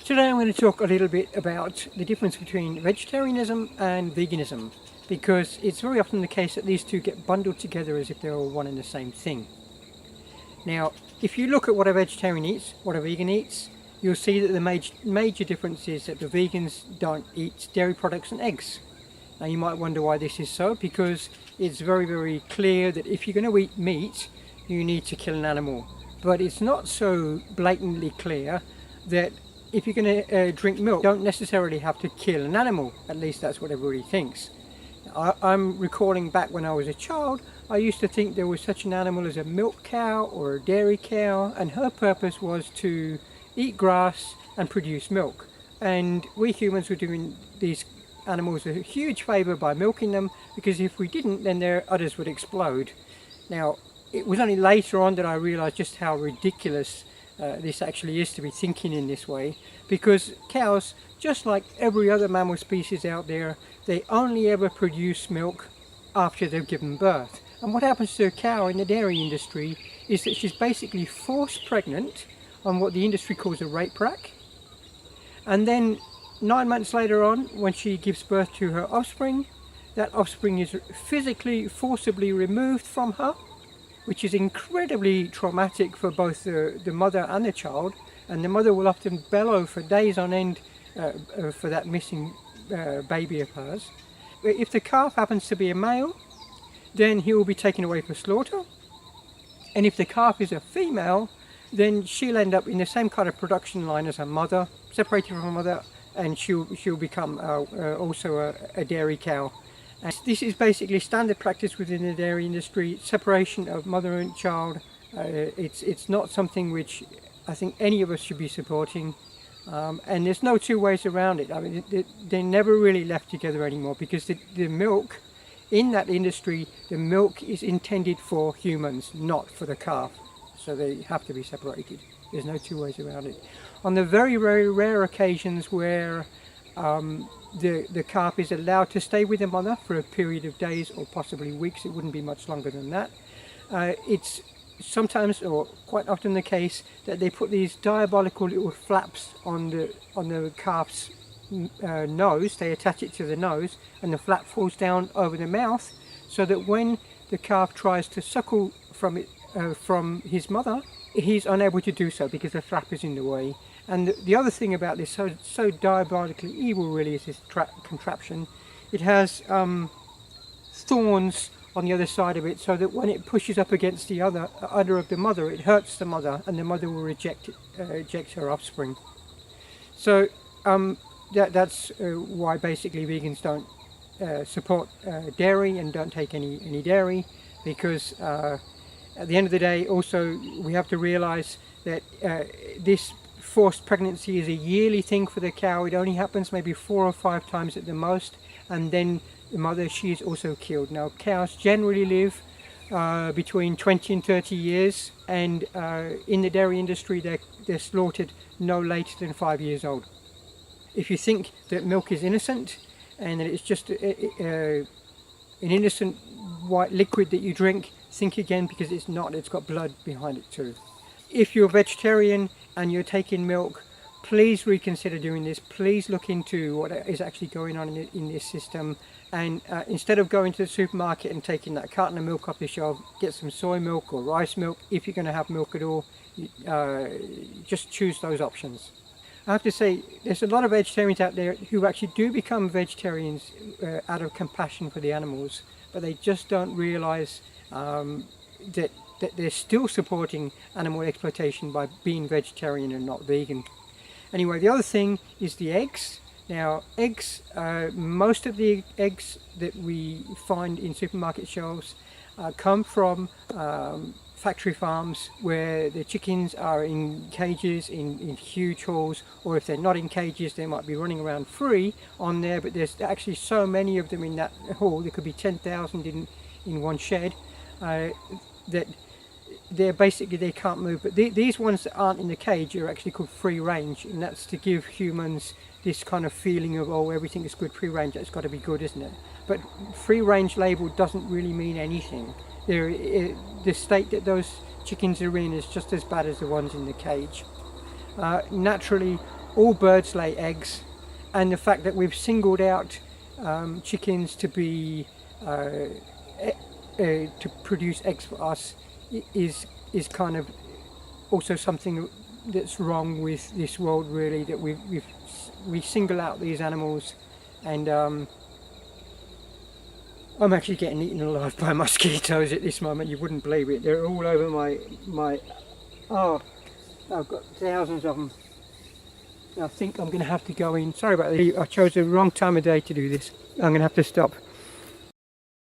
Today I'm going to talk a little bit about the difference between vegetarianism and veganism, because it's very often the case that these two get bundled together as if they're all one and the same thing. Now, if you look at what a vegetarian eats, what a vegan eats, you'll see that the major difference is that the vegans don't eat dairy products and eggs. Now you might wonder why this is so, because it's very clear that if you're going to eat meat, you need to kill an animal. But it's not so blatantly clear that if you're going to drink milk, you don't necessarily have to kill an animal. At least that's what everybody thinks. I'm recalling back when I was a child, I used to think there was such an animal as a milk cow or a dairy cow, and her purpose was to eat grass and produce milk. And we humans were doing these animals a huge favour by milking them, because if we didn't, then their udders would explode. Now, it was only later on that I realised just how ridiculous this actually is to be thinking in this way, because cows, just like every other mammal species out there, they only ever produce milk after they've given birth. And what happens to a cow in the dairy industry is that she's basically forced pregnant on what the industry calls a rape rack, and then 9 months later on, when she gives birth to her offspring, that offspring is physically forcibly removed from her, which is incredibly traumatic for both the mother and the child, and the mother will often bellow for days on end for that missing baby of hers. If the calf happens to be a male, then he will be taken away for slaughter, and if the calf is a female, then she'll end up in the same kind of production line as her mother, separated from her mother, and she'll become also a dairy cow. And this is basically standard practice within the dairy industry, separation of mother and child. It's not something which I think any of us should be supporting, and there's no two ways around it. I mean, they're never really left together anymore, because the milk in that industry, the milk is intended for humans, not for the calf, so they have to be separated. There's no two ways around it. On the very rare occasions where the calf is allowed to stay with the mother for a period of days or possibly weeks, it wouldn't be much longer than that. It's sometimes, or quite often, the case that they put these diabolical little flaps on the calf's nose. They attach it to the nose, and the flap falls down over the mouth, so that when the calf tries to suckle from his mother, he's unable to do so because the flap is in the way. And the other thing about this, so diabolically evil really, is this contraption. It has thorns on the other side of it, so that when it pushes up against the udder of the mother, it hurts the mother, and the mother will eject her offspring. So that's why basically vegans don't support dairy and don't take any dairy, because at the end of the day, also, we have to realise that this forced pregnancy is a yearly thing for the cow. It only happens maybe 4 or 5 times at the most, and then the mother, she is also killed. Now, cows generally live between 20 and 30 years, and in the dairy industry, they're slaughtered no later than 5 years old. If you think that milk is innocent and that it's just an innocent white liquid that you drink, think again, because it's not. It's got blood behind it too. If you're vegetarian and you're taking milk, please reconsider doing this. Please look into what is actually going on in this system, and instead of going to the supermarket and taking that carton of milk off the shelf, get some soy milk or rice milk. If you're going to have milk at all, just choose those options. I have to say, there's a lot of vegetarians out there who actually do become vegetarians out of compassion for the animals, but they just don't realise that they're still supporting animal exploitation by being vegetarian and not vegan. Anyway, the other thing is the eggs. Now, eggs, most of the eggs that we find in supermarket shelves come from factory farms, where the chickens are in cages in huge halls, or if they're not in cages, they might be running around free on there, but there's actually so many of them in that hall. There could be 10,000 in one shed, that they can't move. But these ones that aren't in the cage are actually called free range, and that's to give humans this kind of feeling of, oh, everything is good free range, it's got to be good, isn't it? But free range label doesn't really mean anything. The state that those chickens are in is just as bad as the ones in the cage. Naturally, all birds lay eggs, and the fact that we've singled out chickens to be to produce eggs for us is kind of also something that's wrong with this world, really, that we single out these animals. And I'm actually getting eaten alive by mosquitoes at this moment. You wouldn't believe it. They're all over my oh, I've got thousands of them. I think I'm going to have to go in. Sorry about this. I chose the wrong time of day to do this. I'm going to have to stop.